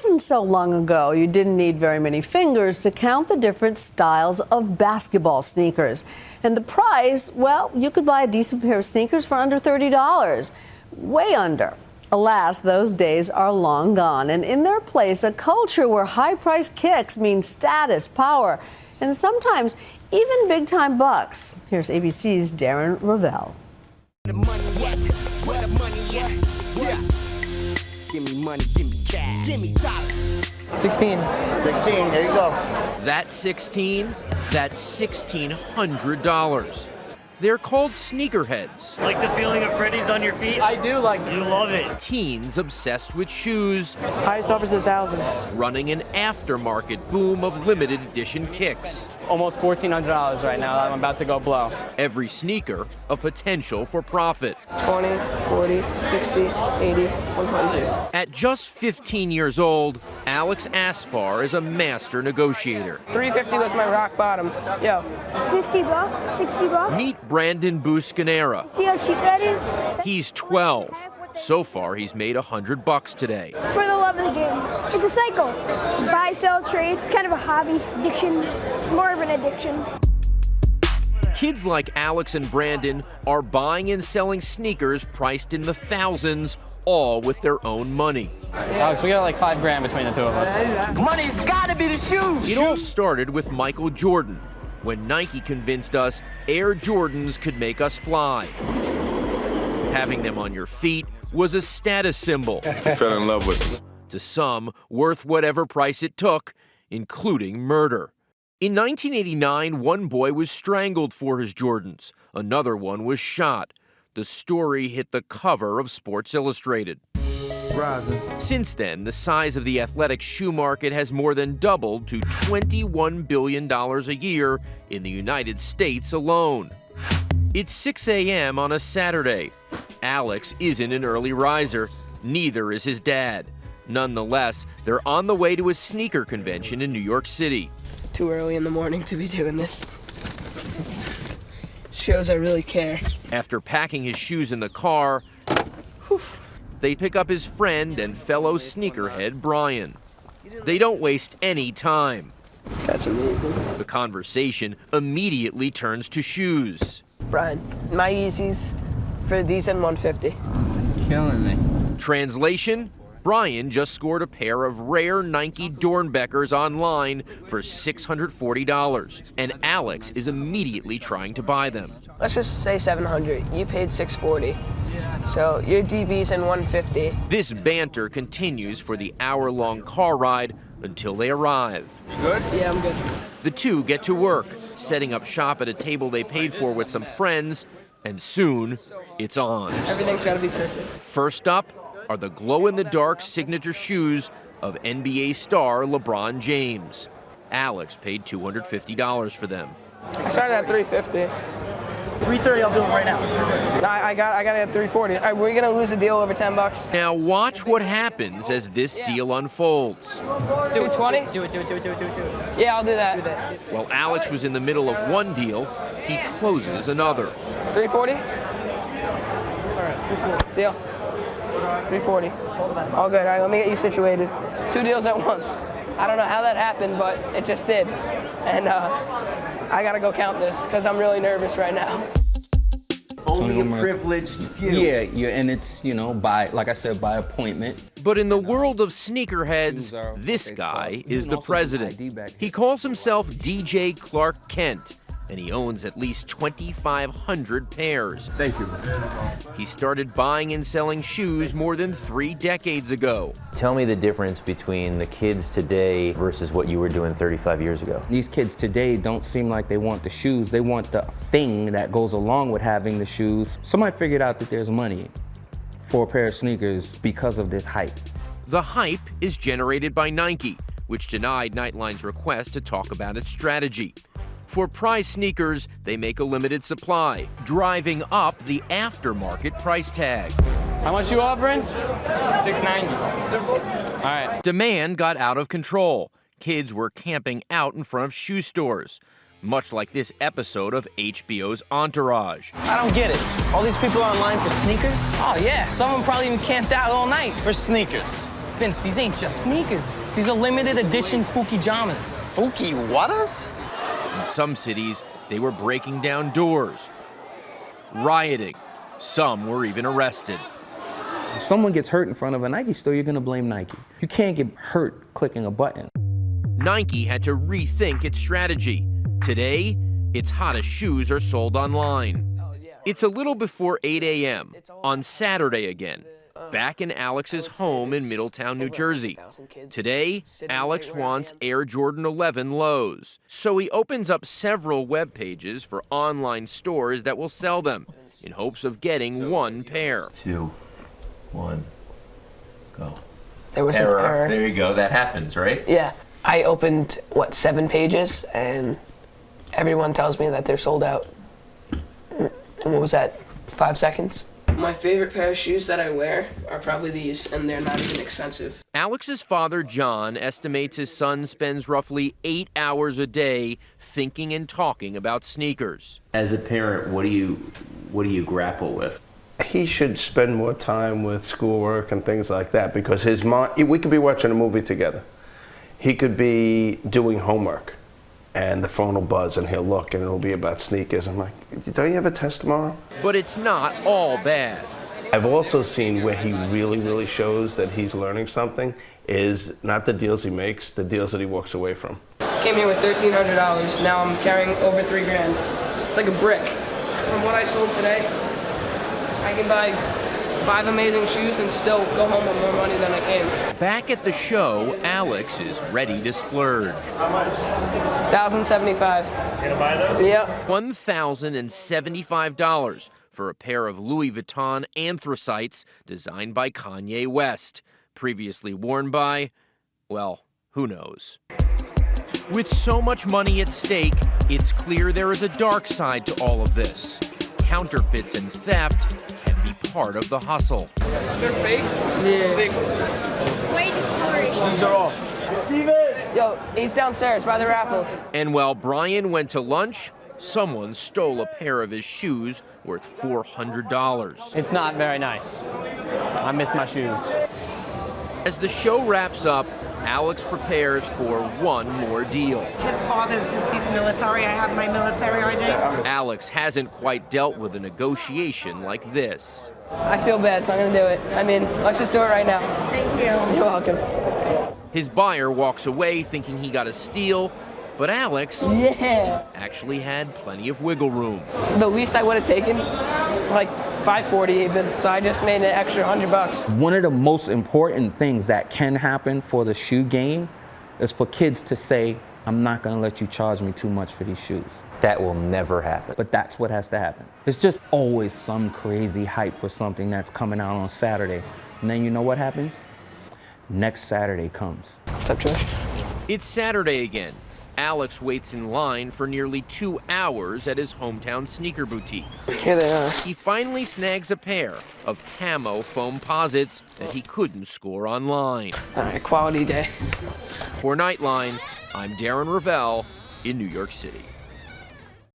wasn't so long ago you didn't need very many fingers to count the different styles of basketball sneakers. And the price, well, you could buy a decent pair of sneakers for under $30. Way under. Alas, those days are long gone, and in their place, a culture where high-priced kicks mean status, power, and sometimes even big-time bucks. Here's ABC's Darren Ravel. Give me money, give me cash, give me dollars. 16. 16, here you go. That's 16, that's $1,600. They're called Sneakerheads. Like the feeling of Freddy's on your feet? I do like them. You love it. Teens obsessed with shoes, Highest offer is 1,000. running an aftermarket boom of limited edition kicks. Almost $1,400 right now. I'm about to go blow. Every sneaker a potential for profit. 20, 40, 60, 80, 100. At just 15 years old, Alex Asfar is a master negotiator. $350 was my rock bottom. Yo. 50 bucks, 60 bucks. Meet Brandon Buscanera. See how cheap that is? He's 12. So far, he's made $100 today. For the love of the game. It's a cycle. Buy, sell, trade. It's kind of a hobby, addiction. It's more of an addiction. Kids like Alex and Brandon are buying and selling sneakers priced in the thousands, all with their own money. Alex, we got like $5 between the two of us. Money's gotta be the shoes. It all started with Michael Jordan, when Nike convinced us Air Jordans could make us fly. Having them on your feet was a status symbol. I fell in love with it. To some, worth whatever price it took, including murder. In 1989, one boy was strangled for his Jordans. Another one was shot. The story hit the cover of Sports Illustrated. Rising. Since then, the size of the athletic shoe market has more than doubled to $21 billion a year in the United States alone. It's 6 a.m. on a Saturday. Alex isn't an early riser. Neither is his dad. Nonetheless, they're on the way to a sneaker convention in New York City. Too early in the morning to be doing this. Shows I really care. After packing his shoes in the car, they pick up his friend and fellow sneakerhead, Brian. They don't waste any time. That's amazing. The conversation immediately turns to shoes. Brian, my Yeezys for these and 150. Killing me. Translation? Brian just scored a pair of rare Nike Dornbeckers online for $640, and Alex is immediately trying to buy them. Let's just say 700. You paid 640. So your DB's in 150. This banter continues for the hour-long car ride until they arrive. You good? Yeah, I'm good. The two get to work, setting up shop at a table they paid for with some friends, and soon it's on. Everything's gotta be perfect. First up are the glow-in-the-dark signature shoes of NBA star LeBron James. Alex paid $250 for them. I started at 350. 330, I'll do it right now. I got it at 340. Are we gonna lose a deal over $10? Now watch what happens as this deal unfolds. 220? Do it. Yeah, I'll do that. While Alex was in the middle of one deal, he closes another. 340? All right, 340. Deal. 340. All good. All right, let me get you situated. 2 deals at once. I don't know how that happened, but it just did. And I gotta go count this because I'm really nervous right now. Only a privileged few. Yeah, and it's, by, like I said, by appointment. But in the world of sneakerheads, this guy is the president. He calls himself DJ Clark Kent, and he owns at least 2,500 pairs. Thank you. He started buying and selling shoes more than 3 decades ago. Tell me the difference between the kids today versus what you were doing 35 years ago. These kids today don't seem like they want the shoes. They want the thing that goes along with having the shoes. Somebody figured out that there's money for a pair of sneakers because of this hype. The hype is generated by Nike, which denied Nightline's request to talk about its strategy. For prize sneakers, they make a limited supply, driving up the aftermarket price tag. How much you offering? $690. All right. Demand got out of control. Kids were camping out in front of shoe stores, much like this episode of HBO's Entourage. I don't get it. All these people online for sneakers? Oh yeah, some of them probably even camped out all night for sneakers. Vince, these ain't just sneakers. These are limited edition Fukijamas. Fuki whatas? In some cities, they were breaking down doors, rioting. Some were even arrested. If someone gets hurt in front of a Nike store, you're gonna blame Nike. You can't get hurt clicking a button. Nike had to rethink its strategy. Today, its hottest shoes are sold online. It's a little before 8 a.m. on Saturday again, back in Alex's home in Middletown, New Jersey. Today, Alex wants Air Jordan 11 lows, so he opens up several web pages for online stores that will sell them in hopes of getting one pair. 2, 1, go. There was an error. There you go. That happens, right? Yeah. I opened, 7 pages, and everyone tells me that they're sold out. And what was that, 5 seconds? My favorite pair of shoes that I wear are probably these, and they're not even expensive. Alex's father, John, estimates his son spends roughly 8 hours a day thinking and talking about sneakers. As a parent, what do you grapple with? He should spend more time with schoolwork and things like that, because his mom, we could be watching a movie together. He could be doing homework, and the phone will buzz and he'll look and it'll be about sneakers. I'm like, don't you have a test tomorrow? But it's not all bad. I've also seen where he really shows that he's learning something is not the deals he makes, the deals that he walks away from. Came here with $1,300. Now I'm carrying over $3,000. It's like a brick. From what I sold today, I can buy 5 amazing shoes and still go home with more money than I came. Back at the show, Alex is ready to splurge. $1,075. Gonna buy those? Yep. $1,075 for a pair of Louis Vuitton anthracites designed by Kanye West, previously worn by, well, who knows. With so much money at stake, it's clear there is a dark side to all of this. Counterfeits and theft can be part of the hustle. They're fake? Yeah. Way discoloration. These are off. Steven! Yo, he's downstairs by the raffles. And while Brian went to lunch, someone stole a pair of his shoes worth $400. It's not very nice. I miss my shoes. As the show wraps up, Alex prepares for one more deal. His father's deceased military. I have my military ID. Alex hasn't quite dealt with a negotiation like this. I feel bad, so I'm gonna do it. I mean, let's just do it right now. Thank you. You're welcome. His buyer walks away thinking he got a steal, but Alex actually had plenty of wiggle room. The least I would have taken, like $540 even, so I just made an extra $100. One of the most important things that can happen for the shoe game is for kids to say, I'm not gonna let you charge me too much for these shoes. That will never happen. But that's what has to happen. It's just always some crazy hype for something that's coming out on Saturday. And then you know what happens? Next Saturday comes. What's up, Josh? It's Saturday again. Alex waits in line for nearly 2 hours at his hometown sneaker boutique. Here they are. He finally snags a pair of camo foam posits that he couldn't score online. All right, quality day. For Nightline, I'm Darren Ravel in New York City.